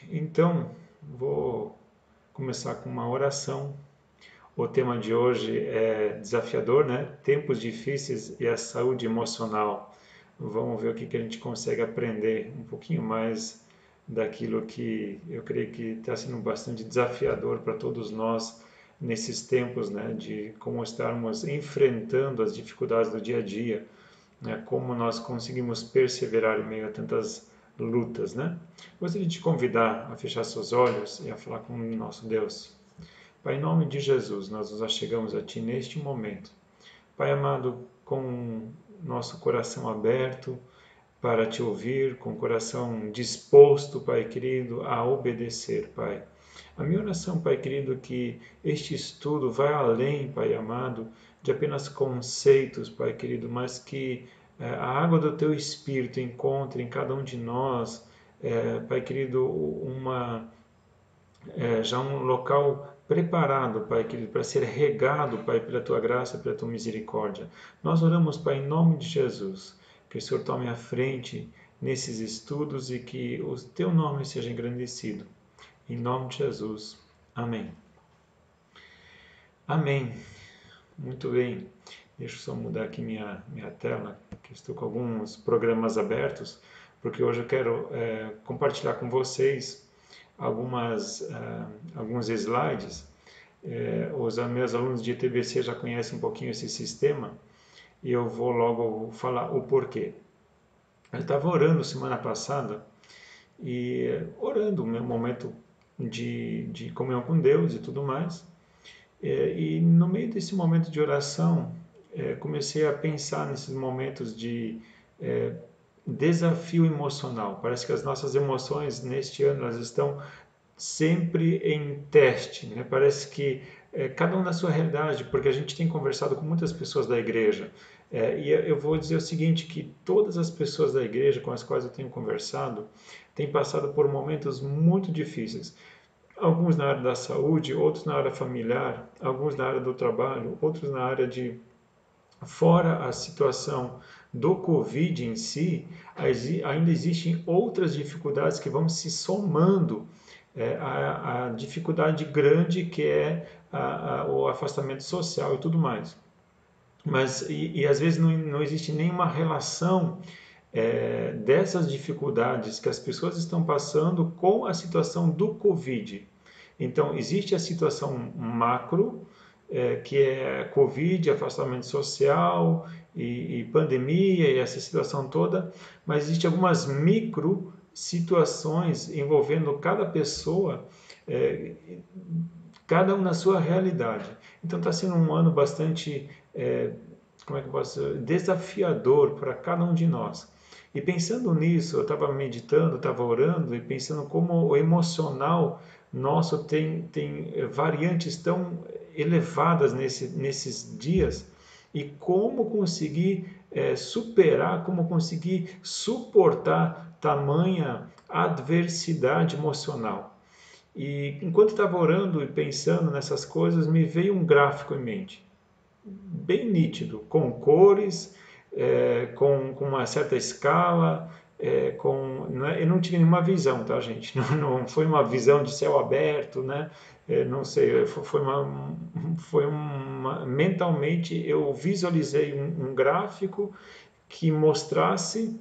Então, vou começar com uma oração. O tema de hoje é desafiador, né? Tempos difíceis e a saúde emocional. Vamos ver o que a gente consegue aprender um pouquinho mais daquilo que eu creio que está sendo bastante desafiador para todos nós nesses tempos, né? De como estarmos enfrentando as dificuldades do dia a dia, né? Como nós conseguimos perseverar em meio a tantas lutas, né? Gostaria de te convidar a fechar seus olhos e a falar com o nosso Deus. Pai, em nome de Jesus, nós nos achegamos a Ti neste momento. Pai amado, com nosso coração aberto para Te ouvir, com o coração disposto, Pai querido, a obedecer, Pai. A minha oração, Pai querido, que este estudo vai além, Pai amado, de apenas conceitos, Pai querido, mas que a água do Teu Espírito encontre em cada um de nós, Pai querido, já um local preparado, Pai querido, para ser regado, Pai, pela Tua graça, pela Tua misericórdia. Nós oramos, Pai, em nome de Jesus, que o Senhor tome a frente nesses estudos e que o Teu nome seja engrandecido. Em nome de Jesus. Amém. Amém. Muito bem. Deixa eu só mudar aqui minha tela, que estou com alguns programas abertos, porque hoje eu quero compartilhar com vocês alguns slides. Os meus alunos de TBC já conhecem um pouquinho esse sistema e eu vou logo falar o porquê. Eu estava orando semana passada e orando, meu momento de comunhão com Deus e tudo mais. E no meio desse momento de oração, comecei a pensar nesses momentos de desafio emocional. Parece que as nossas emoções neste ano elas estão sempre em teste, né? Parece que cada um na sua realidade, porque a gente tem conversado com muitas pessoas da igreja, e eu vou dizer o seguinte, que todas as pessoas da igreja com as quais eu tenho conversado têm passado por momentos muito difíceis. Alguns na área da saúde, outros na área familiar, alguns na área do trabalho, outros na área de... Fora a situação do Covid em si, ainda existem outras dificuldades que vão se somando a dificuldade grande que é o afastamento social e tudo mais. Mas, às vezes não existe nenhuma relação dessas dificuldades que as pessoas estão passando com a situação do Covid. Então, existe a situação macro, que é Covid, afastamento social e pandemia e essa situação toda, mas existe algumas micro situações envolvendo cada pessoa, cada um na sua realidade. Então está sendo um ano bastante, como é que eu posso dizer, desafiador para cada um de nós. E pensando nisso, eu estava meditando, estava orando e pensando como o emocional nosso tem variantes tão elevadas nesses dias e como conseguir superar, como conseguir suportar tamanha adversidade emocional. E enquanto estava orando e pensando nessas coisas, me veio um gráfico em mente, bem nítido, com cores, com uma certa escala, eu não tive nenhuma visão, tá, gente? Não foi uma visão de céu aberto, né? Não sei, mentalmente eu visualizei um gráfico que mostrasse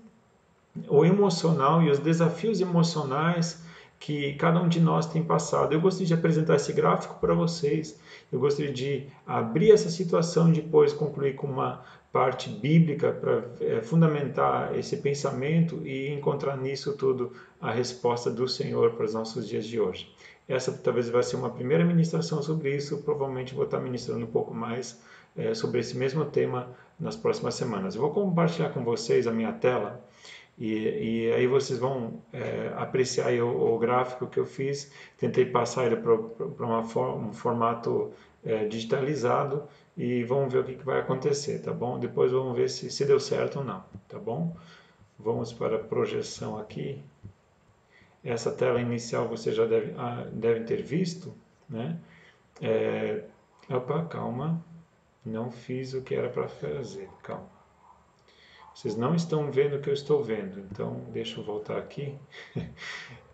o emocional e os desafios emocionais que cada um de nós tem passado. Eu gostaria de apresentar esse gráfico para vocês. Eu gostaria de abrir essa situação e depois concluir com uma parte bíblica para fundamentar esse pensamento e encontrar nisso tudo a resposta do Senhor para os nossos dias de hoje. Essa talvez vai ser uma primeira ministração sobre isso. Provavelmente vou estar ministrando um pouco mais sobre esse mesmo tema nas próximas semanas. Eu vou compartilhar com vocês a minha tela. E aí vocês vão apreciar o gráfico que eu fiz. Tentei passar ele para um formato digitalizado e vamos ver o que vai acontecer, tá bom? Depois vamos ver se deu certo ou não, tá bom? Vamos para a projeção aqui. Essa tela inicial você já deve ter visto, né? Opa, calma. Não fiz o que era para fazer, calma. Vocês não estão vendo o que eu estou vendo, então deixa eu voltar aqui.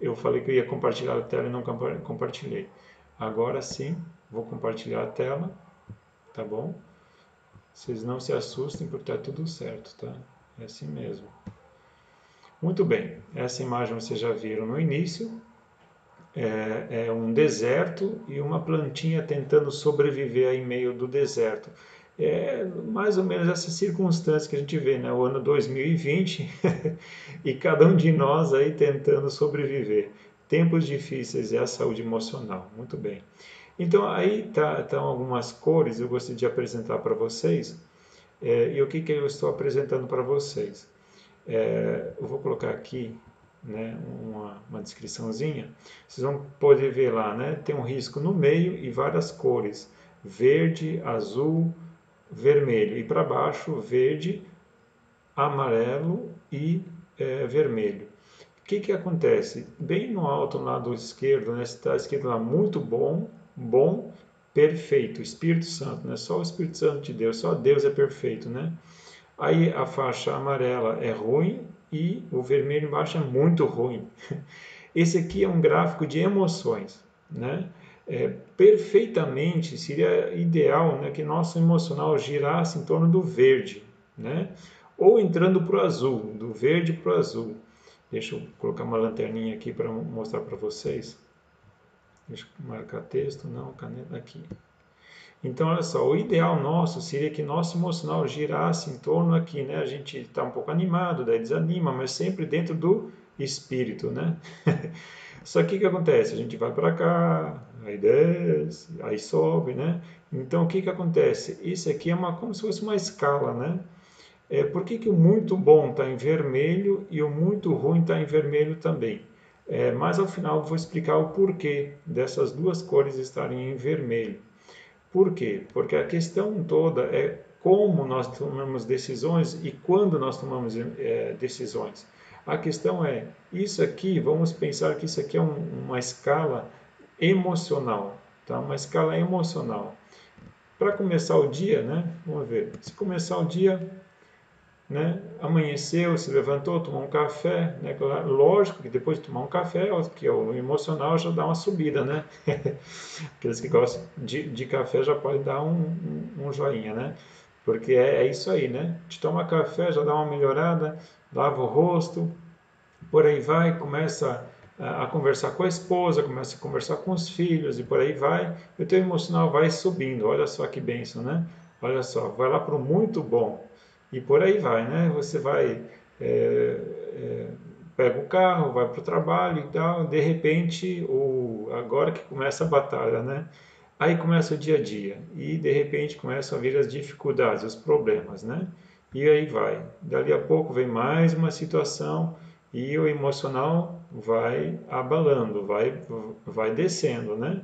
Eu falei que eu ia compartilhar a tela e não compartilhei. Agora sim, vou compartilhar a tela, tá bom? Vocês não se assustem porque está tudo certo, tá? É assim mesmo. Muito bem, essa imagem vocês já viram no início. É um deserto e uma plantinha tentando sobreviver aí em meio do deserto. É mais ou menos essa circunstância que a gente vê, né? O ano 2020 e cada um de nós aí tentando sobreviver. Tempos difíceis e a saúde emocional. Muito bem. Então aí estão algumas cores eu gostaria de apresentar para vocês. E o que eu estou apresentando para vocês? Eu vou colocar aqui, né, uma descriçãozinha. Vocês vão poder ver lá, né? Tem um risco no meio e várias cores: verde, azul, vermelho. E para baixo, verde, amarelo e vermelho. O que acontece? Bem no alto, no lado esquerdo, né, está escrito lá muito bom, bom, perfeito. Espírito Santo, né? Só o Espírito Santo de Deus, só Deus é perfeito, né? Aí a faixa amarela é ruim e o vermelho embaixo é muito ruim. Esse aqui é um gráfico de emoções, né? Perfeitamente seria ideal, né, que nosso emocional girasse em torno do verde, né? Ou entrando para o azul, do verde para o azul. Deixa eu colocar uma lanterninha aqui para mostrar para vocês. Deixa eu marcar texto, não, caneta aqui. Então, olha só, o ideal nosso seria que nosso emocional girasse em torno aqui, né? A gente está um pouco animado, daí desanima, mas sempre dentro do espírito, né? Só que o que acontece? A gente vai para cá, aí desce, aí sobe, né? Então, o que acontece? Isso aqui é como se fosse uma escala, né? Por que o muito bom está em vermelho e o muito ruim está em vermelho também? Mas ao final eu vou explicar o porquê dessas duas cores estarem em vermelho. Por quê? Porque a questão toda é como nós tomamos decisões e quando nós tomamos decisões. A questão é, isso aqui, vamos pensar que isso aqui é uma escala emocional, tá? Uma escala emocional. Para começar o dia, né? Vamos ver. Se começar o dia, né? Amanheceu, se levantou, tomou um café, né? Lógico que depois de tomar um café, que o emocional já dá uma subida, né? Aqueles que gostam de café já podem dar um joinha, né? Porque é isso aí, né? De tomar café já dá uma melhorada, lava o rosto, por aí vai, começa a conversar com a esposa, começa a conversar com os filhos e por aí vai, e o teu emocional vai subindo. Olha só que bênção, né? Olha só, vai lá para o muito bom e por aí vai, né? Você vai, é, é, pega o carro, vai para o trabalho e tal, de repente, agora que começa a batalha, né? Aí começa o dia a dia e de repente começam a vir as dificuldades, os problemas, né? E aí vai. Dali a pouco vem mais uma situação e o emocional vai abalando, vai descendo, né?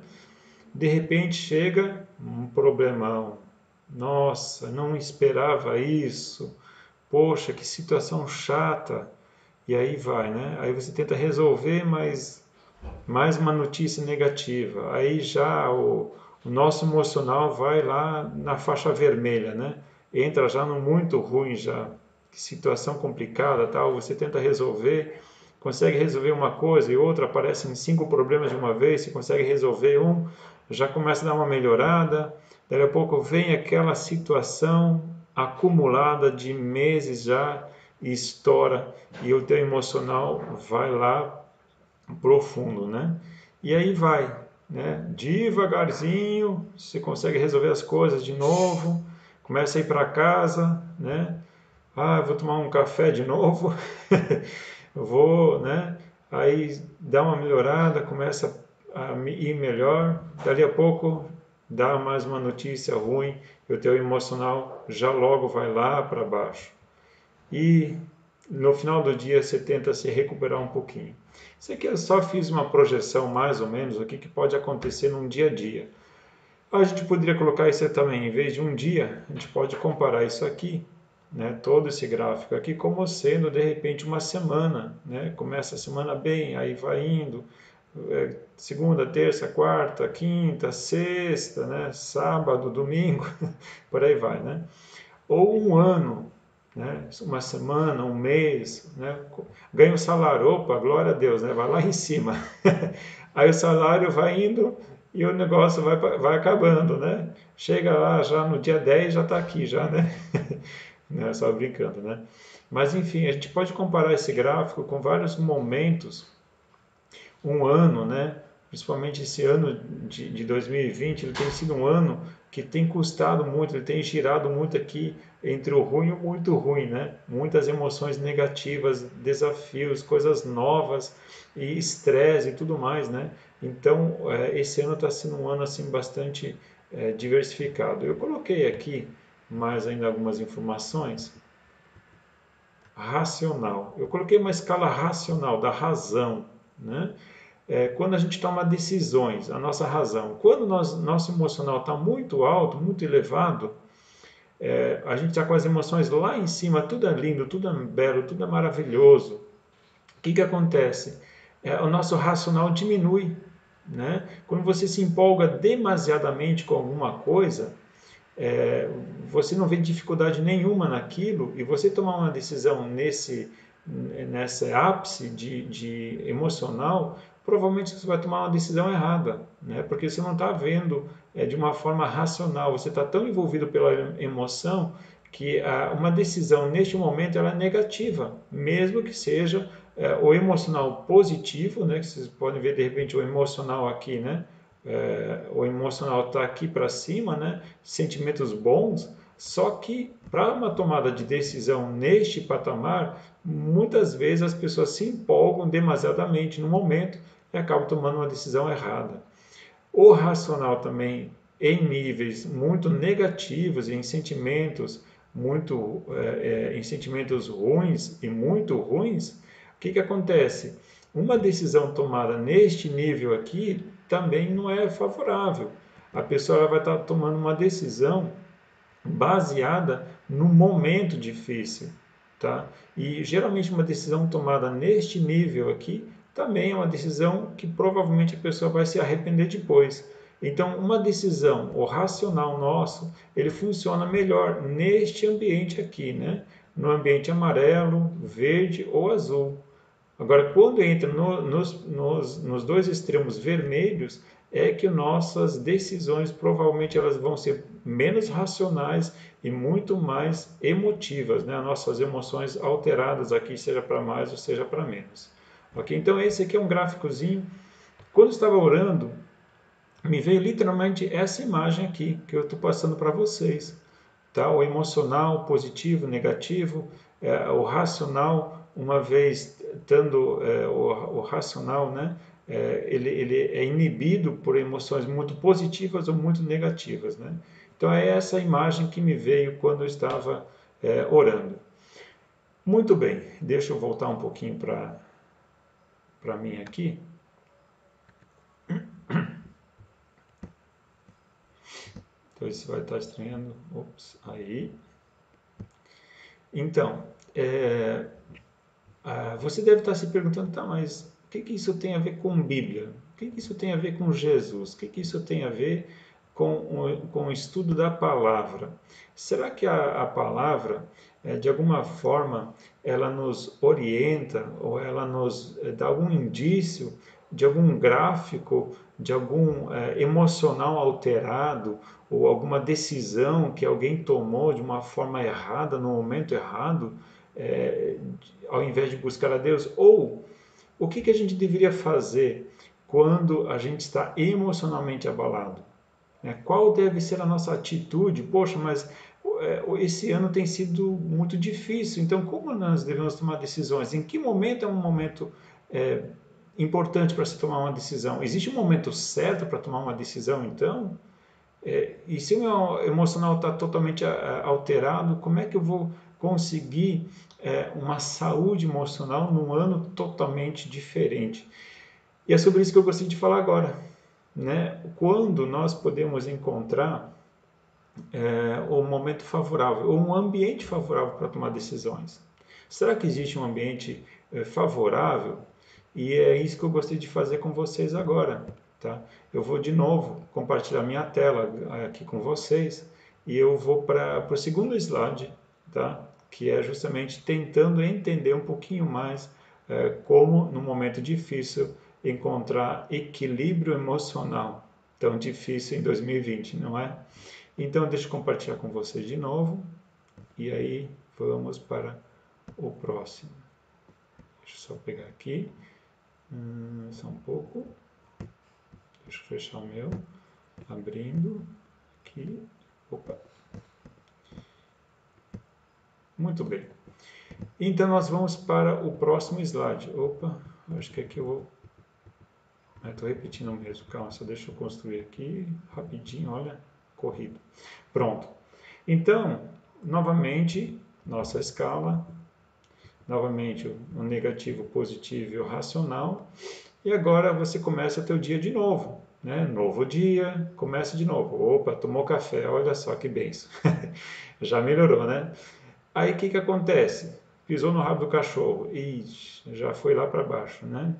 De repente chega um problemão. Nossa, não esperava isso. Poxa, que situação chata. E aí vai, né? Aí você tenta resolver, mas mais uma notícia negativa. Aí já o nosso emocional vai lá na faixa vermelha, né? Entra já no muito ruim já. Situação complicada, tal. Você tenta resolver, consegue resolver uma coisa e outra, aparecem 5 problemas de uma vez, você consegue resolver um, já começa a dar uma melhorada. Daqui a pouco vem aquela situação acumulada de meses já e estoura e o teu emocional vai lá profundo, né? E aí vai, né? Devagarzinho, você consegue resolver as coisas de novo, começa a ir para casa, né? Ah, eu vou tomar um café de novo, eu vou, né? Aí dá uma melhorada, começa a ir melhor, dali a pouco dá mais uma notícia ruim, e o teu emocional já logo vai lá para baixo. E no final do dia você tenta se recuperar um pouquinho. Isso aqui eu só fiz uma projeção mais ou menos do que pode acontecer num dia a dia. A gente poderia colocar isso também, em vez de um dia, a gente pode comparar isso aqui, né, todo esse gráfico aqui, como sendo de repente uma semana. Né? Começa a semana bem, aí vai indo, segunda, terça, quarta, quinta, sexta, né, sábado, domingo, por aí vai. Né? Ou um ano. né? Uma semana, um mês, né? Ganha um salário, opa, glória a Deus, né? Vai lá em cima. Aí o salário vai indo e o negócio vai acabando, né? Chega lá, já no dia 10 já está aqui, já, né? Né? Só brincando, né? Mas enfim, a gente pode comparar esse gráfico com vários momentos, um ano, né? Principalmente esse ano de 2020, ele tem sido um ano que tem custado muito, ele tem girado muito aqui entre o ruim e o muito ruim, né? Muitas emoções negativas, desafios, coisas novas e estresse e tudo mais, né? Então, esse ano está sendo um ano assim bastante diversificado. Eu coloquei aqui mais ainda algumas informações. Racional. Eu coloquei uma escala racional da razão, né? Quando a gente toma decisões, a nossa razão. Quando nosso emocional está muito alto, muito elevado, a gente está com as emoções lá em cima, tudo é lindo, tudo é belo, tudo é maravilhoso. O que acontece? O nosso racional diminui. Né? Quando você se empolga demasiadamente com alguma coisa, você não vê dificuldade nenhuma naquilo e você tomar uma decisão nessa ápice de emocional, provavelmente você vai tomar uma decisão errada, né? Porque você não está vendo de uma forma racional, você está tão envolvido pela emoção que uma decisão neste momento ela é negativa, mesmo que seja o emocional positivo, né? Que vocês podem ver de repente o emocional aqui, né? O emocional está aqui para cima, né? Sentimentos bons, só que para uma tomada de decisão neste patamar, muitas vezes as pessoas se empolgam demasiadamente no momento e acabam tomando uma decisão errada. O racional também, em níveis muito negativos, em sentimentos em sentimentos ruins e muito ruins, o que acontece? Uma decisão tomada neste nível aqui também não é favorável. A pessoa vai estar tomando uma decisão baseada no momento difícil, tá? E geralmente uma decisão tomada neste nível aqui também é uma decisão que provavelmente a pessoa vai se arrepender depois. Então, uma decisão, o racional nosso, ele funciona melhor neste ambiente aqui, né? No ambiente amarelo, verde ou azul. Agora, quando entra nos dois extremos vermelhos, é que nossas decisões provavelmente elas vão ser menos racionais e muito mais emotivas, né? As nossas emoções alteradas aqui, seja para mais ou seja para menos. Ok? Então, esse aqui é um gráficozinho. Quando eu estava orando, me veio literalmente essa imagem aqui que eu estou passando para vocês. Tá? O emocional, positivo, negativo, o racional, uma vez estando o racional, né? Ele é inibido por emoções muito positivas ou muito negativas. Né? Então é essa imagem que me veio quando eu estava orando. Muito bem, deixa eu voltar um pouquinho para mim aqui. Então isso vai estar estranhando. Ops, aí. Então, você deve estar se perguntando, tá, mas o que isso tem a ver com Bíblia? O que isso tem a ver com Jesus? O que isso tem a ver com o estudo da palavra? Será que a palavra, de alguma forma, ela nos orienta ou ela nos dá algum indício de algum gráfico, de algum emocional alterado ou alguma decisão que alguém tomou de uma forma errada, no momento errado? É, ao invés de buscar a Deus? Ou o que a gente deveria fazer quando a gente está emocionalmente abalado? Qual deve ser a nossa atitude? Poxa, mas esse ano tem sido muito difícil, então como nós devemos tomar decisões? Em que momento é um momento importante para se tomar uma decisão? Existe um momento certo para tomar uma decisão, então? E se o meu emocional está totalmente alterado, como é que eu vou conseguir uma saúde emocional num ano totalmente diferente? E é sobre isso que eu gostaria de falar agora. Né? Quando nós podemos encontrar o momento favorável, ou um ambiente favorável para tomar decisões? Será que existe um ambiente favorável? E é isso que eu gostaria de fazer com vocês agora. Tá? Eu vou de novo compartilhar minha tela aqui com vocês e eu vou para o segundo slide, tá? que é justamente tentando entender um pouquinho mais como, no momento difícil, encontrar equilíbrio emocional. Tão difícil em 2020, não é? Então, deixa eu compartilhar com vocês de novo. E aí, vamos para o próximo. Deixa eu só pegar aqui. Só um pouco. Deixa eu fechar o meu. Abrindo. Aqui. Opa. Muito bem. Então, nós vamos para o próximo slide. Opa, acho que aqui eu vou... Estou repetindo mesmo. Calma, só deixa eu construir aqui rapidinho, olha, corrido. Pronto. Então, novamente, nossa escala. Novamente, o negativo, o positivo e o racional. E agora você começa o teu dia de novo. Né? Novo dia, começa de novo. Opa, tomou café, olha só que benção. Já melhorou, né? Aí o que acontece? Pisou no rabo do cachorro. Ixi, já foi lá para baixo, né?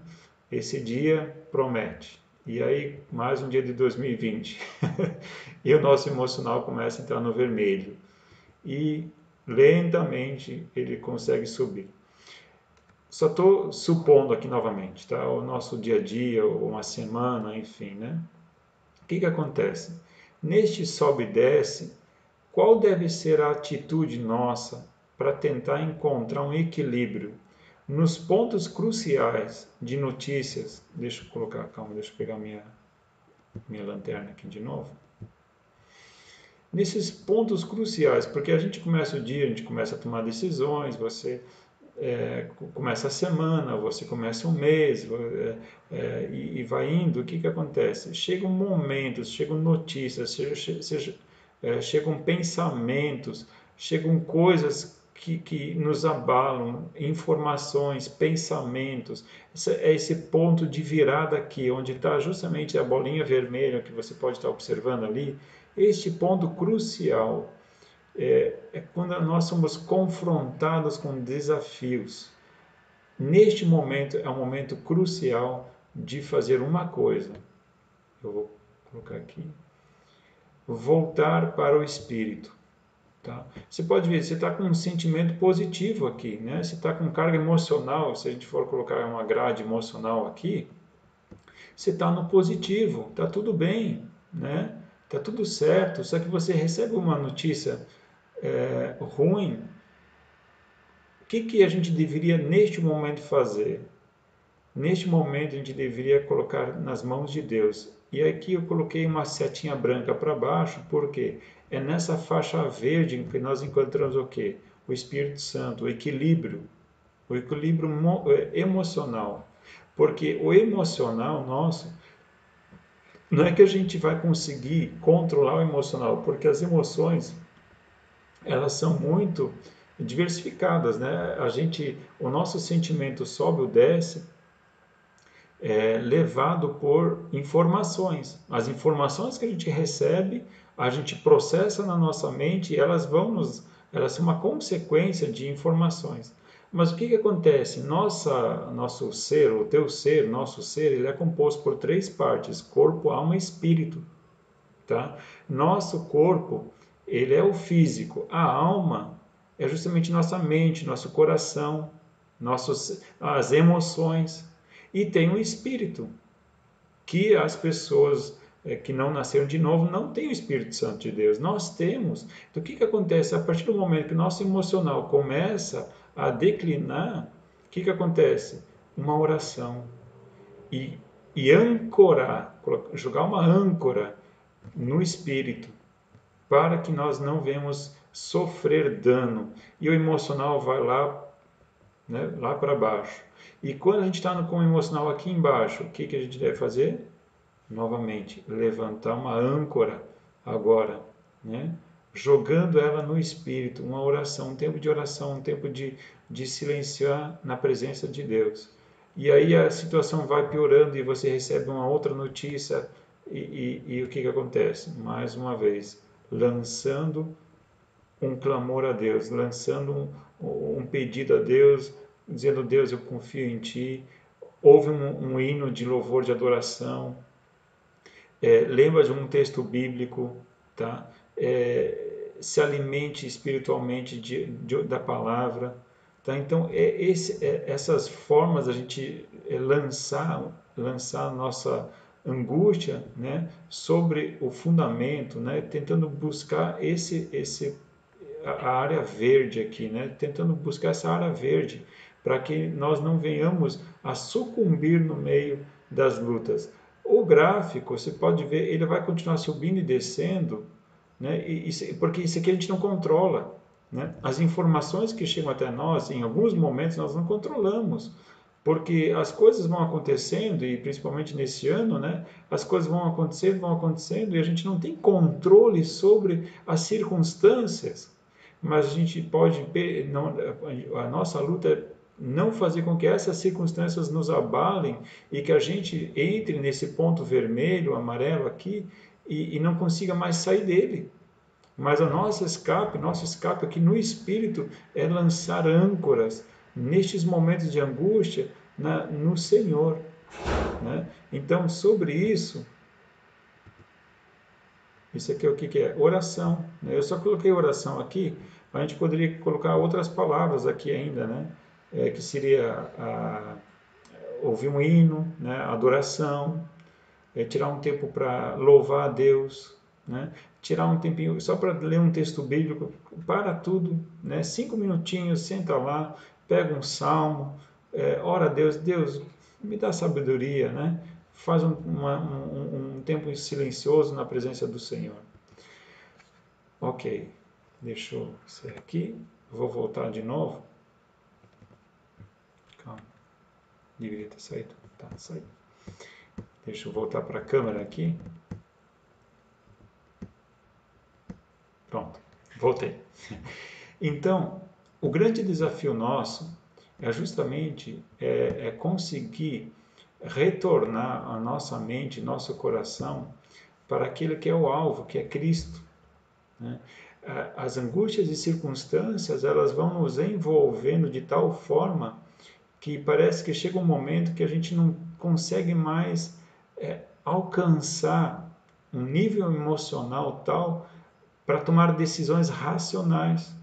Esse dia promete. E aí, mais um dia de 2020. E o nosso emocional começa a entrar no vermelho. E lentamente ele consegue subir. Só estou supondo aqui novamente, tá? O nosso dia a dia, ou uma semana, enfim, né? O que acontece? Neste sobe e desce, qual deve ser a atitude nossa para tentar encontrar um equilíbrio nos pontos cruciais de notícias? Deixa eu colocar, calma, deixa eu pegar minha lanterna aqui de novo. Nesses pontos cruciais, porque a gente começa o dia, a gente começa a tomar decisões, você começa a semana, você começa um mês, e vai indo, o que acontece? Chegam momentos, chegam notícias, chegam pensamentos, chegam coisas que nos abalam, informações, pensamentos. É esse ponto de virada aqui, onde está justamente a bolinha vermelha que você pode estar observando ali, este ponto crucial é quando nós somos confrontados com desafios. Neste momento é um momento crucial de fazer uma coisa. Eu vou colocar aqui. Voltar para o espírito. Tá? Você pode ver, você está com um sentimento positivo aqui, né? Você está com carga emocional, se a gente for colocar uma grade emocional aqui, você está no positivo, está tudo bem, né? Está tudo certo, só que você recebe uma notícia ruim. O que a gente deveria neste momento fazer? Neste momento a gente deveria colocar nas mãos de Deus. E aqui eu coloquei uma setinha branca para baixo, porque é nessa faixa verde que nós encontramos o quê? O Espírito Santo, o equilíbrio emocional. Porque o emocional nosso, não é que a gente vai conseguir controlar o emocional, porque as emoções, elas são muito diversificadas, né? O nosso sentimento sobe ou desce, levado por informações. As informações que a gente recebe, a gente processa na nossa mente e elas são uma consequência de informações. Mas o que acontece? Nosso ser, o teu ser, nosso ser, ele é composto por três partes: corpo, alma e espírito. Tá? Nosso corpo, ele é o físico. A alma é justamente nossa mente, nosso coração, as emoções. E tem o espírito, que as pessoas que não nasceram de novo não têm o Espírito Santo de Deus. Nós temos. Então, o que acontece? A partir do momento que o nosso emocional começa a declinar, o que acontece? Uma oração. E ancorar, jogar uma âncora no espírito, para que nós não venhamos sofrer dano. E o emocional vai lá, né, lá para baixo. E quando a gente está com o emocional aqui embaixo, o que a gente deve fazer? Novamente, levantar uma âncora agora, né? Jogando ela no espírito, uma oração, um tempo de oração, um tempo de silenciar na presença de Deus. E aí a situação vai piorando e você recebe uma outra notícia e o que acontece? Mais uma vez, lançando um clamor a Deus, lançando um pedido a Deus, dizendo: Deus, eu confio em Ti. Houve um hino de louvor, de adoração. Lembra de um texto bíblico, tá? se alimente espiritualmente da palavra. Tá? Então, essas formas a gente lançar a nossa angústia, né, sobre o fundamento, né, tentando buscar a área verde aqui, né, tentando buscar essa área verde para que nós não venhamos a sucumbir no meio das lutas. O gráfico, você pode ver, ele vai continuar subindo e descendo, né, porque isso aqui a gente não controla. Né? As informações que chegam até nós, em alguns momentos, nós não controlamos, porque as coisas vão acontecendo, e principalmente nesse ano, né, as coisas vão acontecendo, e a gente não tem controle sobre as circunstâncias, mas a gente pode, não, a nossa luta é não fazer com que essas circunstâncias nos abalem e que a gente entre nesse ponto vermelho, amarelo aqui, e não consiga mais sair dele. Mas nosso escape aqui no espírito é lançar âncoras nestes momentos de angústia no Senhor. Né? Então, sobre isso aqui é o que é? Oração. Né? Eu só coloquei oração aqui, a gente poderia colocar outras palavras aqui ainda, né? Que seria ouvir um hino, né? Adoração, tirar um tempo para louvar a Deus, né? Tirar um tempinho só para ler um texto bíblico, para tudo, né? 5 minutinhos, senta lá, pega um salmo, ora a Deus, Deus, me dá sabedoria, né? Faz um tempo silencioso na presença do Senhor. Ok, deixa eu sair aqui, vou voltar de novo. Calma, deveria ter saído, tá, saí. Deixa eu voltar para a câmera aqui. Pronto, voltei. Então, o grande desafio nosso é justamente conseguir retornar a nossa mente, nosso coração para aquilo que é o alvo, que é Cristo. Né? As angústias e circunstâncias, elas vão nos envolvendo de tal forma que parece que chega um momento que a gente não consegue mais alcançar um nível emocional tal para tomar decisões racionais.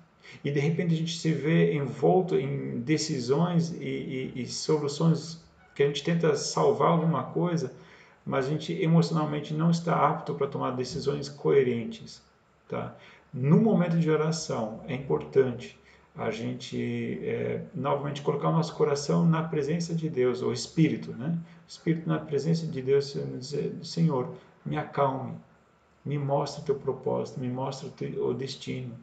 E de repente a gente se vê envolto em decisões e soluções que a gente tenta salvar alguma coisa, mas a gente emocionalmente não está apto para tomar decisões coerentes. Tá? No momento de oração, é importante a gente novamente colocar o nosso coração na presença de Deus, o Espírito, né? O Espírito na presença de Deus, dizer, Senhor, me acalme, me mostra o teu propósito, me mostra o destino.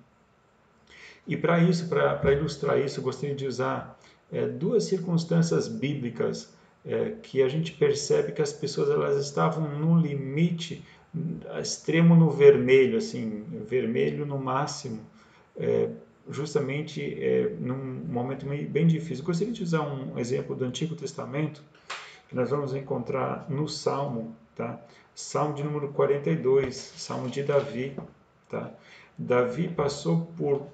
E para isso, para ilustrar isso, eu gostaria de usar duas circunstâncias bíblicas que a gente percebe que as pessoas elas estavam no limite extremo no vermelho, assim, vermelho no máximo, justamente num momento bem difícil. Eu gostaria de usar um exemplo do Antigo Testamento, que nós vamos encontrar no Salmo, tá? Salmo de número 42, Salmo de Davi, tá? Davi passou por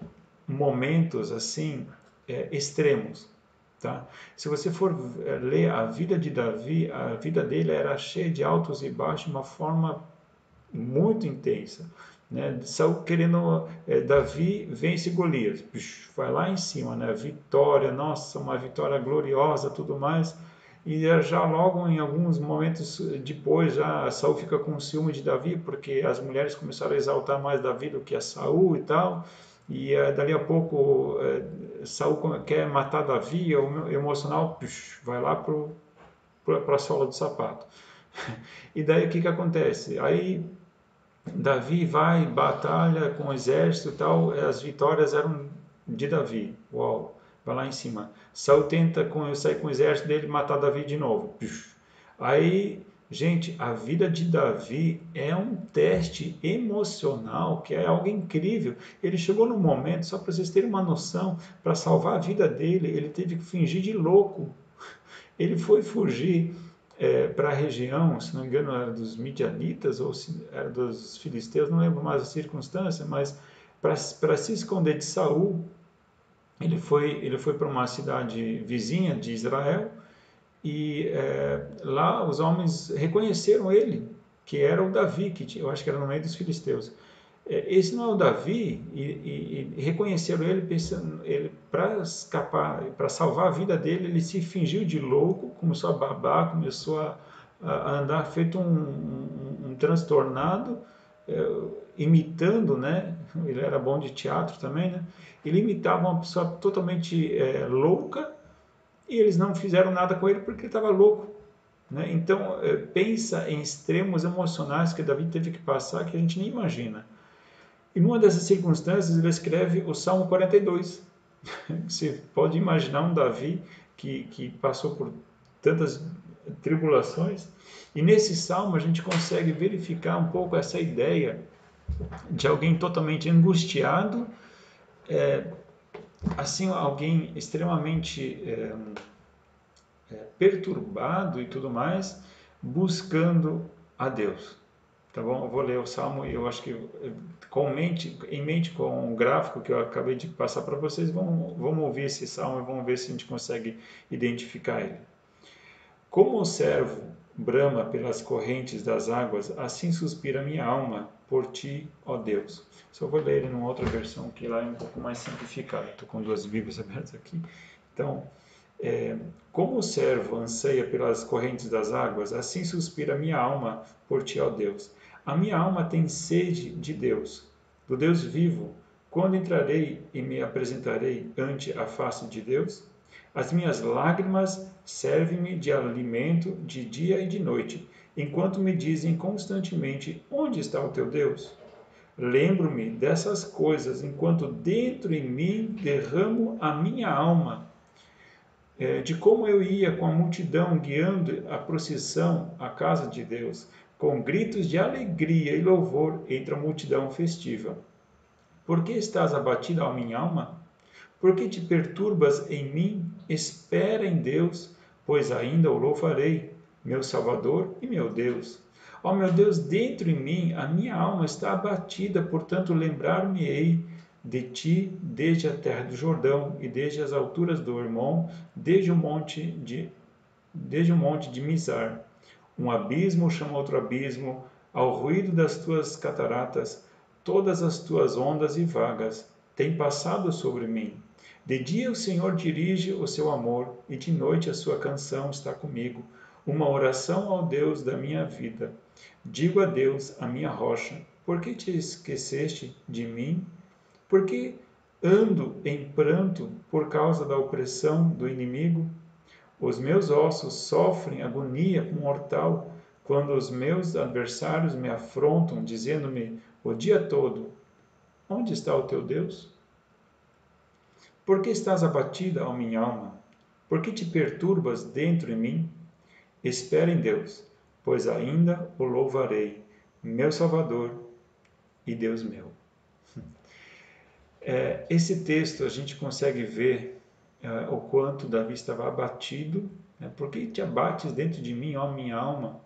momentos assim extremos, tá? Se você for ler a vida de Davi, a vida dele era cheia de altos e baixos de uma forma muito intensa, né? Saul querendo, Davi vence Golias, vai lá em cima, né? Vitória, nossa, uma vitória gloriosa, tudo mais. E já logo em alguns momentos depois, já Saul fica com ciúme de Davi, porque as mulheres começaram a exaltar mais Davi do que a Saul e tal. E dali a pouco Saul quer matar Davi, o emocional vai lá para a sola do sapato. E daí o que acontece? Aí Davi vai, batalha com o exército e tal, as vitórias eram de Davi. Uau, vai lá em cima. Saul tenta sair com o exército dele e matar Davi de novo. Aí, gente, a vida de Davi é um teste emocional que é algo incrível. Ele chegou num momento, só para vocês terem uma noção, para salvar a vida dele, ele teve que fingir de louco. Ele foi fugir para a região, se não me engano era dos midianitas ou era dos filisteus, não lembro mais a circunstância, mas para se esconder de Saul, ele foi para uma cidade vizinha de Israel e lá os homens reconheceram ele, que era o Davi, que eu acho que era no meio dos filisteus. Esse não é o Davi, e reconheceram ele, pensando, ele para escapar, para salvar a vida dele, ele se fingiu de louco, começou a babar, começou a andar feito um transtornado, imitando, né? Ele era bom de teatro também, né? Ele imitava uma pessoa totalmente louca, e eles não fizeram nada com ele porque ele estava louco. Né? Então, pensa em extremos emocionais que Davi teve que passar que a gente nem imagina. E numa dessas circunstâncias, ele escreve o Salmo 42. Você pode imaginar um Davi que passou por tantas tribulações. E nesse salmo a gente consegue verificar um pouco essa ideia de alguém totalmente angustiado, assim, alguém extremamente perturbado e tudo mais, buscando a Deus. Tá bom? Eu vou ler o Salmo e eu acho que em mente com o gráfico que eu acabei de passar para vocês, vamos ouvir esse Salmo e vamos ver se a gente consegue identificar ele. Como o servo brama pelas correntes das águas, assim suspira minha alma por ti, ó Deus. Só vou ler ele numa outra versão que lá é um pouco mais simplificado. Estou com duas Bíblias abertas aqui. Então, como o servo anseia pelas correntes das águas, assim suspira minha alma por ti, ó Deus. A minha alma tem sede de Deus, do Deus vivo. Quando entrarei e me apresentarei ante a face de Deus? As minhas lágrimas servem-me de alimento de dia e de noite, enquanto me dizem constantemente: onde está o teu Deus? Lembro-me dessas coisas enquanto dentro em mim derramo a minha alma, de como eu ia com a multidão guiando a procissão à casa de Deus, com gritos de alegria e louvor entre a multidão festiva. Por que estás abatida, ó minha alma? Por que te perturbas em mim? Espera em Deus, pois ainda o louvarei, meu Salvador e meu Deus. Ó meu Deus, dentro em mim a minha alma está abatida, portanto lembrar-me-ei de ti desde a terra do Jordão e desde as alturas do Hermon, desde o monte de Mizar. Um abismo chama outro abismo, ao ruído das tuas cataratas, todas as tuas ondas e vagas têm passado sobre mim. De dia o Senhor dirige o seu amor, e de noite a sua canção está comigo, uma oração ao Deus da minha vida. Digo a Deus, a minha rocha, por que te esqueceste de mim? Por que ando em pranto por causa da opressão do inimigo? Os meus ossos sofrem agonia mortal quando os meus adversários me afrontam, dizendo-me o dia todo: onde está o teu Deus? Por que estás abatida, ó minha alma? Por que te perturbas dentro em mim? Espera em Deus, pois ainda o louvarei, meu Salvador e Deus meu. Esse texto a gente consegue ver o quanto Davi estava abatido. Por que te abates dentro de mim, ó minha alma?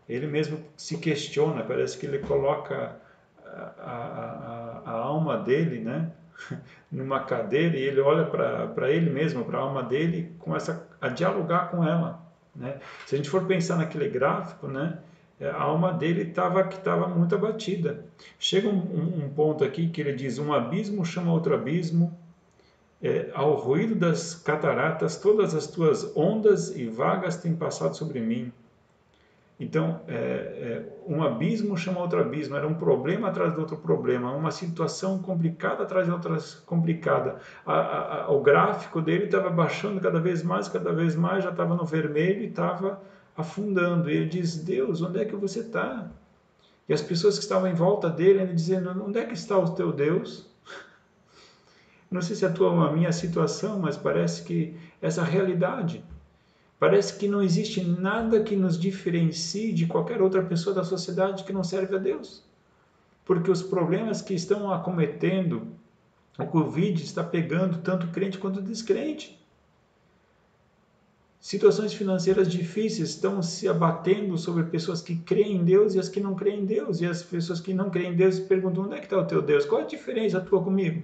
Ele mesmo se questiona, parece que ele coloca a alma dele, né, numa cadeira e ele olha para ele mesmo, para a alma dele e começa a dialogar com ela. Né? Se a gente for pensar naquele gráfico, né, a alma dele estava muito abatida. Chega um ponto aqui que ele diz: um abismo chama outro abismo, ao ruído das cataratas, todas as tuas ondas e vagas têm passado sobre mim. Então, um abismo chama outro abismo, era um problema atrás de outro problema, uma situação complicada atrás de outra complicada. O gráfico dele estava baixando cada vez mais, já estava no vermelho e estava afundando. E ele diz: Deus, onde é que você está? E as pessoas que estavam em volta dele, ele dizendo: onde é que está o teu Deus? Não sei se é a tua ou a minha situação, mas parece que essa realidade. Parece que não existe nada que nos diferencie de qualquer outra pessoa da sociedade que não serve a Deus. Porque os problemas que estão acometendo, o Covid está pegando tanto crente quanto descrente. Situações financeiras difíceis estão se abatendo sobre pessoas que creem em Deus e as que não creem em Deus. E as pessoas que não creem em Deus perguntam: onde é que está o teu Deus? Qual é a diferença tua comigo?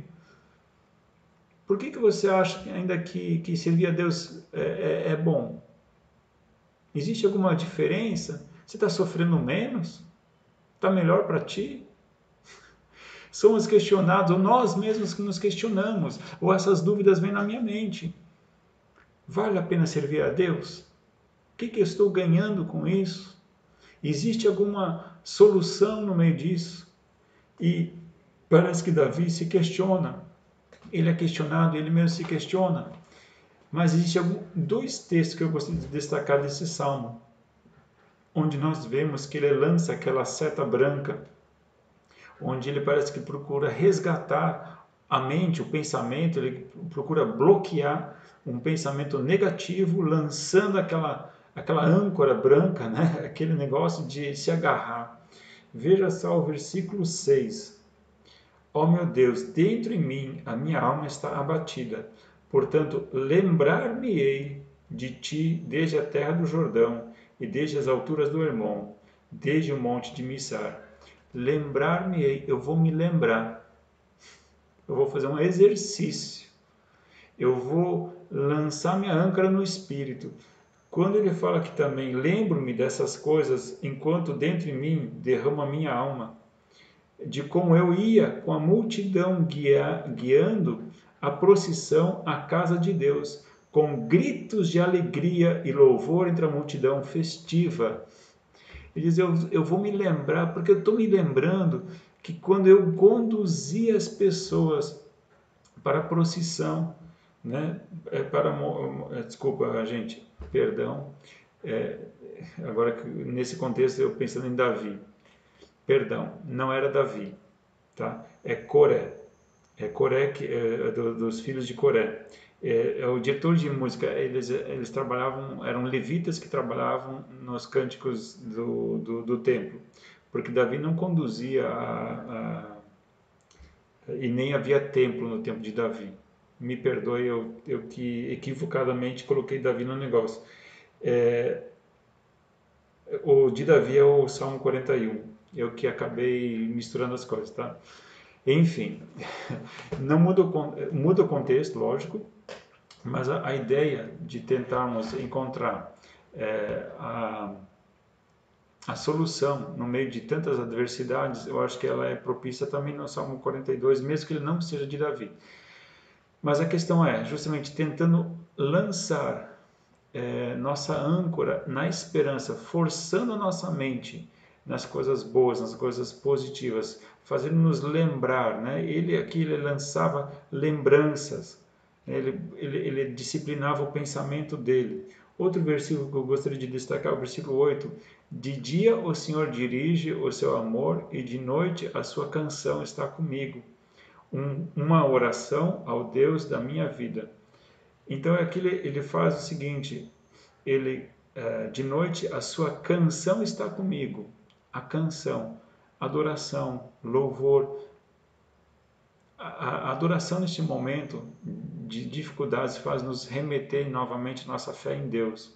Por que você acha ainda que servir a Deus é bom? Existe alguma diferença? Você está sofrendo menos? Está melhor para ti? somos questionados, ou nós mesmos que nos questionamos, ou essas dúvidas vêm na minha mente. Vale a pena servir a Deus? O que eu estou ganhando com isso? Existe alguma solução no meio disso? E parece que Davi se questiona. Ele é questionado, ele mesmo se questiona. Mas existem dois textos que eu gostaria de destacar desse salmo, onde nós vemos que ele lança aquela seta branca, onde ele parece que procura resgatar a mente, o pensamento, ele procura bloquear um pensamento negativo, lançando aquela âncora branca, né? Aquele negócio de se agarrar. Veja só o versículo 6. Ó meu Deus, dentro em mim a minha alma está abatida. Portanto, lembrar-me-ei de ti desde a terra do Jordão e desde as alturas do Hermon, desde o monte de Missar. Lembrar-me-ei, eu vou me lembrar. Eu vou fazer um exercício. Eu vou lançar minha âncora no Espírito. Quando ele fala que também lembro-me dessas coisas enquanto dentro em mim derrama a minha alma, de como eu ia com a multidão guiando a procissão à casa de Deus, com gritos de alegria e louvor entre a multidão festiva. Ele diz, eu vou me lembrar, porque eu estou me lembrando que quando eu conduzia as pessoas para a procissão, né, desculpa, gente, perdão, agora nesse contexto eu pensando em Davi, perdão, não era Davi, tá? É Coré. É Coré, dos filhos de Coré. O diretor de música, eles trabalhavam, eram levitas que trabalhavam nos cânticos do templo, porque Davi não conduzia e nem havia templo no tempo de Davi. Me perdoe, eu que equivocadamente coloquei Davi no negócio. O de Davi é o Salmo 41. Eu que acabei misturando as coisas, tá? Enfim, não muda o contexto, lógico, mas a ideia de tentarmos encontrar a solução no meio de tantas adversidades, eu acho que ela é propícia também no Salmo 42, mesmo que ele não seja de Davi. Mas a questão é justamente tentando lançar nossa âncora na esperança, forçando a nossa mente nas coisas boas, nas coisas positivas, fazendo-nos lembrar, né? Ele lançava lembranças, ele disciplinava o pensamento dele. Outro versículo que eu gostaria de destacar é o versículo 8. De dia o Senhor dirige o seu amor e de noite a sua canção está comigo. Uma oração ao Deus da minha vida. Então aqui ele faz o seguinte, de noite a sua canção está comigo, a canção, adoração, louvor. A adoração neste momento de dificuldades faz nos remeter novamente nossa fé em Deus.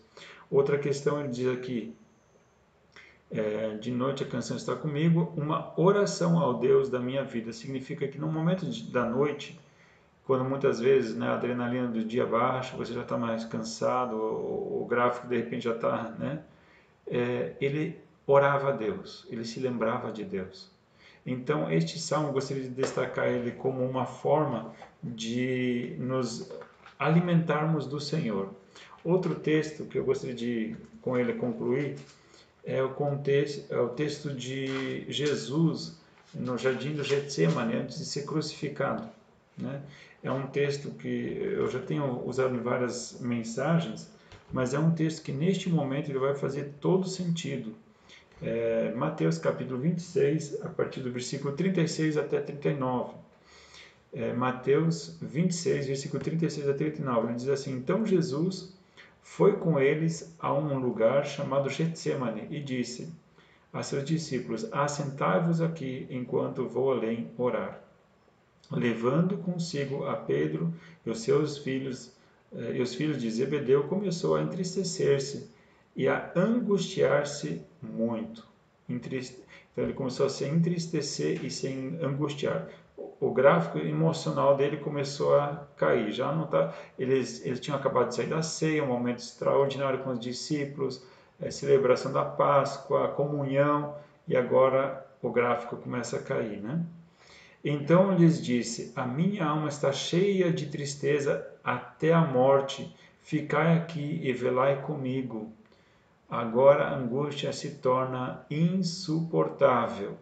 Outra questão ele diz aqui, de noite a canção está comigo, uma oração ao Deus da minha vida. Significa que no momento da noite, quando muitas vezes, né, a adrenalina do dia baixa, você já está mais cansado, o gráfico de repente já está, né? Ele orava a Deus, ele se lembrava de Deus. Então, este salmo, eu gostaria de destacar ele como uma forma de nos alimentarmos do Senhor. Outro texto que eu gostaria de, com ele, concluir, é o texto de Jesus no jardim do Getsemane, antes de ser crucificado, né? É um texto que eu já tenho usado em várias mensagens, mas é um texto que neste momento ele vai fazer todo sentido. Mateus capítulo 26, a partir do versículo 36 até 39. Mateus 26, versículo 36 a 39, ele diz assim, então Jesus foi com eles a um lugar chamado Getsemane e disse a seus discípulos, assentai-vos aqui enquanto vou além orar. Levando consigo a Pedro e os seus filhos, e os filhos de Zebedeu, começou a entristecer-se e a angustiar-se muito. Então ele começou a se entristecer e se angustiar. O gráfico emocional dele começou a cair. Já não tá, eles tinham acabado de sair da ceia, um momento extraordinário com os discípulos, celebração da Páscoa, a comunhão, e agora o gráfico começa a cair, né? Então lhes disse: a minha alma está cheia de tristeza até a morte. Ficai aqui e velai comigo. Agora a angústia se torna insuportável.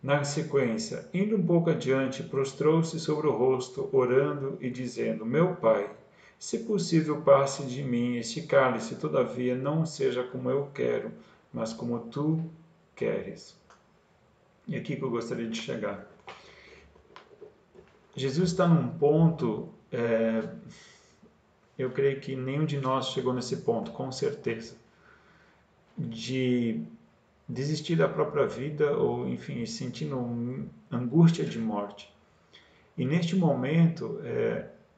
Na sequência, indo um pouco adiante, prostrou-se sobre o rosto, orando e dizendo: Meu Pai, se possível, passe de mim este cálice, todavia não seja como eu quero, mas como tu queres. E aqui que eu gostaria de chegar. Jesus está num ponto, eu creio que nenhum de nós chegou nesse ponto, com certeza, de desistir da própria vida ou, enfim, sentindo angústia de morte. E neste momento,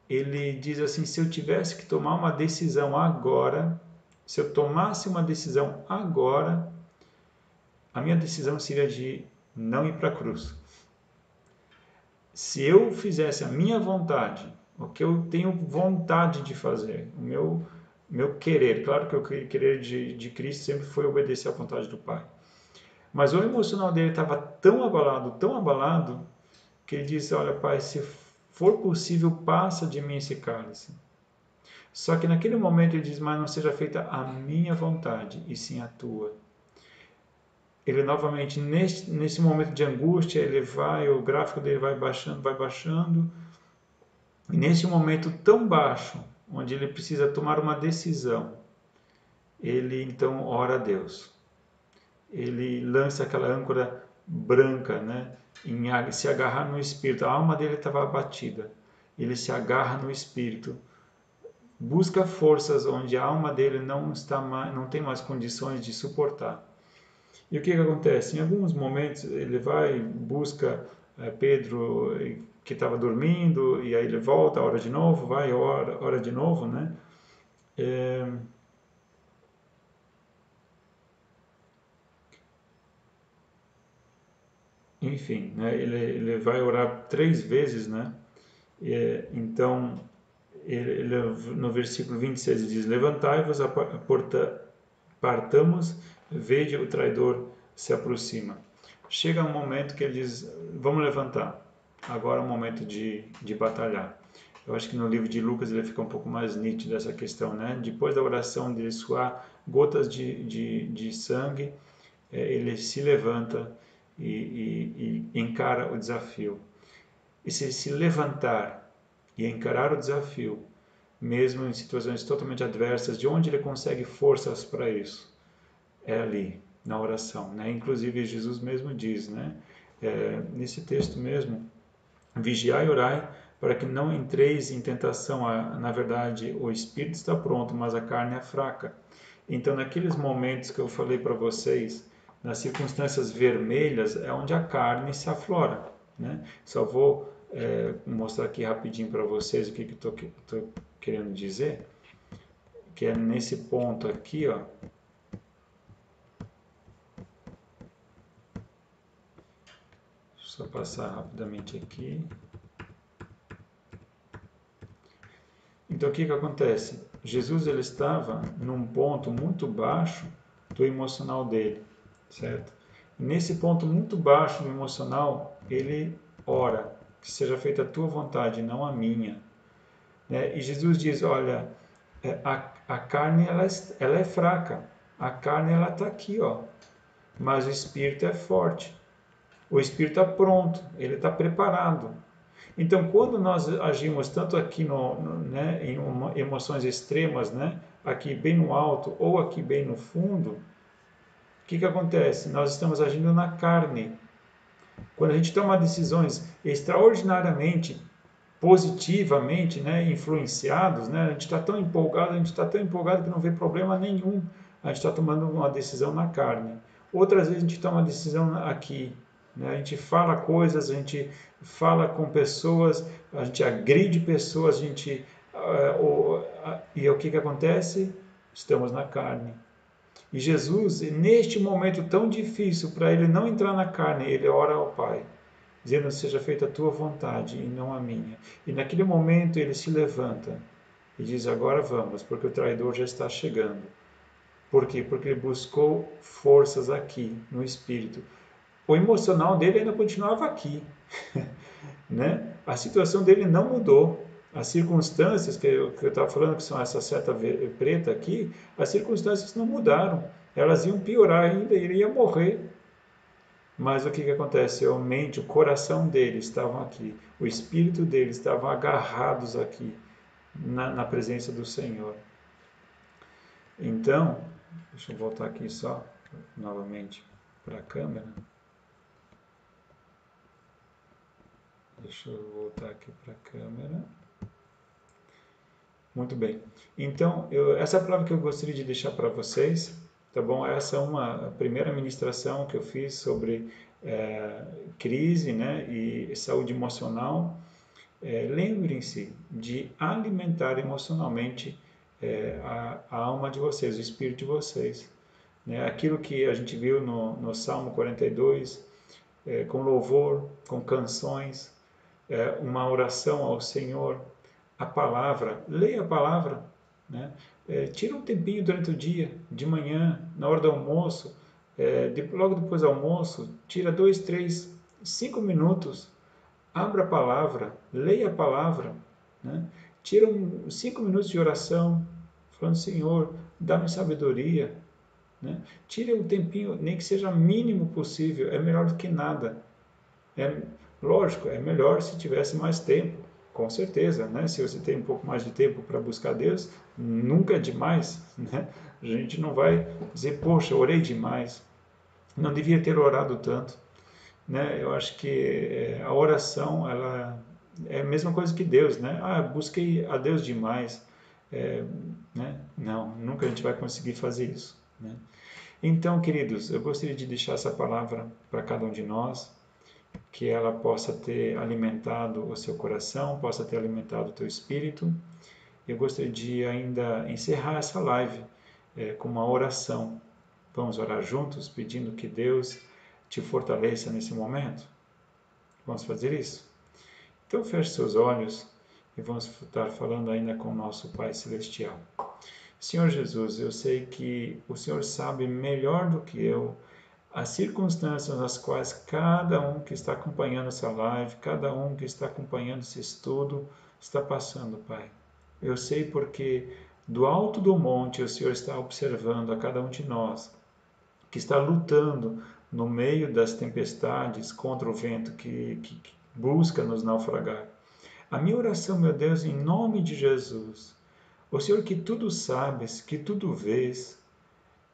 ele diz assim: se eu tivesse que tomar uma decisão agora, se eu tomasse uma decisão agora, a minha decisão seria de não ir para a cruz. Se eu fizesse a minha vontade, o que eu tenho vontade de fazer, o meu querer, claro que o querer de Cristo sempre foi obedecer à vontade do Pai. Mas o emocional dele estava tão abalado, que ele disse: olha, Pai, se for possível, passa de mim esse cálice. Só que naquele momento ele diz: mas não seja feita a minha vontade, e sim a tua. Ele novamente, nesse momento de angústia, o gráfico dele vai baixando, e nesse momento tão baixo, onde ele precisa tomar uma decisão, ele então ora a Deus. Ele lança aquela âncora branca, né? Em se agarrar no Espírito. A alma dele estava abatida. Ele se agarra no Espírito. Busca forças onde a alma dele não tem mais condições de suportar. E o que acontece? Em alguns momentos ele busca Pedro que estava dormindo, e aí ele volta, ora de novo, ora de novo, né? Enfim, né? Ele vai orar 3 vezes, né? Então, no versículo 26 ele diz: levantai-vos, partamos, vede o traidor se aproxima. Chega um momento que ele diz: vamos levantar, agora é o momento de batalhar. Eu acho que no livro de Lucas ele fica um pouco mais nítido essa questão, né? Depois da oração dele suar gotas de sangue, ele se levanta e encara o desafio. E se ele se levantar e encarar o desafio, mesmo em situações totalmente adversas, de onde ele consegue forças para isso? É ali, na oração, né? Inclusive Jesus mesmo diz, né? Nesse texto mesmo: vigiai e orai para que não entreis em tentação. Na verdade, o espírito está pronto, mas a carne é fraca. Então, naqueles momentos que eu falei para vocês, nas circunstâncias vermelhas, é onde a carne se aflora, né? Só vou mostrar aqui rapidinho para vocês o que estou querendo dizer, que é nesse ponto aqui, ó. Só passar rapidamente aqui. Então o que acontece? Jesus ele estava num ponto muito baixo do emocional dele, certo? Nesse ponto muito baixo do emocional, ele ora: que seja feita a tua vontade, não a minha. Né? E Jesus diz: olha, a carne ela é fraca, a carne ela está aqui, ó, mas o espírito é forte. O espírito está pronto, ele está preparado. Então, quando nós agimos tanto aqui né, em emoções extremas, né, aqui bem no alto ou aqui bem no fundo, o que acontece? Nós estamos agindo na carne. Quando a gente toma decisões extraordinariamente positivamente, né, influenciados, né, a gente está tão empolgado que não vê problema nenhum. A gente está tomando uma decisão na carne. Outras vezes a gente toma uma decisão aqui, né, a gente fala coisas, a gente fala com pessoas, a gente agride pessoas, e o que acontece? Estamos na carne. E Jesus, neste momento tão difícil, para ele não entrar na carne, ele ora ao Pai, dizendo: seja feita a tua vontade e não a minha. E naquele momento ele se levanta e diz: agora vamos, porque o traidor já está chegando. Por quê? Porque ele buscou forças aqui, no Espírito. o emocional dele ainda continuava aqui, né? A situação dele não mudou. As circunstâncias que eu estava falando, que são essa seta preta aqui, as circunstâncias não mudaram. Elas iam piorar ainda, ele ia morrer. Mas o que acontece? A mente, o coração dele estavam aqui, o espírito dele estavam agarrados aqui, na presença do Senhor. Então, deixa eu voltar aqui só, novamente, para a câmera. Deixa eu voltar aqui para a câmera. Muito bem. Então, essa é a palavra que eu gostaria de deixar para vocês, tá bom? Essa é uma primeira ministração que eu fiz sobre crise, né, e saúde emocional. Lembrem-se de alimentar emocionalmente a alma de vocês, o espírito de vocês. Né? Aquilo que a gente viu no Salmo 42, com louvor, com canções, uma oração ao Senhor, a palavra, leia a palavra, né? Tira um tempinho durante o dia, de manhã, na hora do almoço, logo depois do almoço, tira 2, 3, 5 minutos, abra a palavra, leia a palavra, né? Tira 5 minutos de oração, falando, Senhor, dá-me sabedoria, né? Tire um tempinho, nem que seja mínimo possível, é melhor do que nada. Lógico, é melhor se tivesse mais tempo, com certeza, né? Se você tem um pouco mais de tempo para buscar Deus, nunca é demais, né? A gente não vai dizer, poxa, orei demais, não devia ter orado tanto, né? Eu acho que a oração, ela é a mesma coisa que Deus, né? Ah, busquei a Deus demais, né? Não, nunca a gente vai conseguir fazer isso, né? Então, queridos, eu gostaria de deixar essa palavra para cada um de nós, que ela possa ter alimentado o seu coração, possa ter alimentado o teu espírito. Eu gostaria de ainda encerrar essa live com uma oração. Vamos orar juntos, pedindo que Deus te fortaleça nesse momento? Vamos fazer isso? Então feche seus olhos e vamos estar falando ainda com o nosso Pai Celestial. Senhor Jesus, eu sei que o Senhor sabe melhor do que eu as circunstâncias nas quais cada um que está acompanhando essa live, cada um que está acompanhando esse estudo, está passando, Pai. Eu sei porque do alto do monte o Senhor está observando a cada um de nós, que está lutando no meio das tempestades contra o vento que busca nos naufragar. A minha oração, meu Deus, em nome de Jesus, o Senhor que tudo sabes, que tudo vês,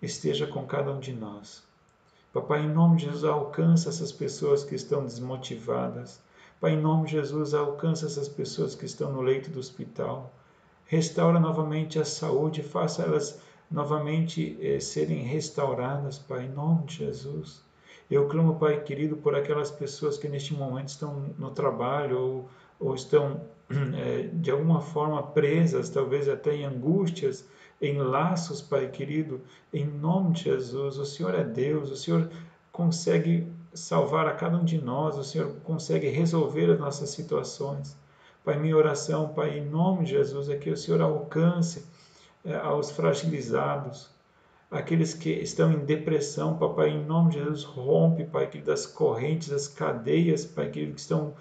esteja com cada um de nós. Papai, em nome de Jesus, alcança essas pessoas que estão desmotivadas. Pai, em nome de Jesus, alcança essas pessoas que estão no leito do hospital. Restaura novamente a saúde, faça elas novamente serem restauradas, Pai, em nome de Jesus. Eu clamo, Pai querido, por aquelas pessoas que neste momento estão no trabalho ou estão de alguma forma presas, talvez até em angústias, em laços, Pai querido, em nome de Jesus. O Senhor é Deus, o Senhor consegue salvar a cada um de nós, o Senhor consegue resolver as nossas situações. Pai, minha oração, Pai, em nome de Jesus, é que o Senhor alcance aos fragilizados, aqueles que estão em depressão, Papai, em nome de Jesus, rompe, Pai, querido, das correntes, das cadeias, Pai, querido, que estão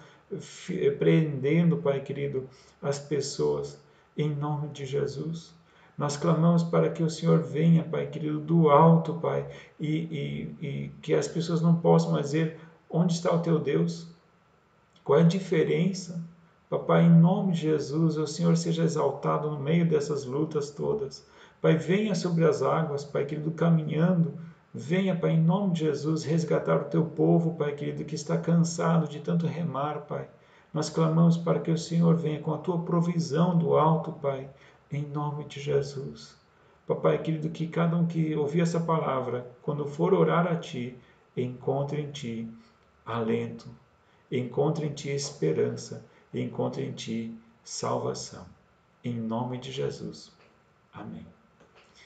prendendo, Pai, querido, as pessoas, em nome de Jesus. Nós clamamos para que o Senhor venha, Pai, querido, do alto, Pai, e que as pessoas não possam mais dizer, onde está o teu Deus? Qual é a diferença? Papai, em nome de Jesus, o Senhor seja exaltado no meio dessas lutas todas. Pai, venha sobre as águas, Pai querido, caminhando. Venha, Pai, em nome de Jesus, resgatar o teu povo, Pai querido, que está cansado de tanto remar, Pai. Nós clamamos para que o Senhor venha com a tua provisão do alto, Pai, em nome de Jesus. Papai querido, que cada um que ouvir essa palavra, quando for orar a Ti, encontre em Ti alento, encontre em Ti esperança, encontre em Ti salvação. Em nome de Jesus. Amém.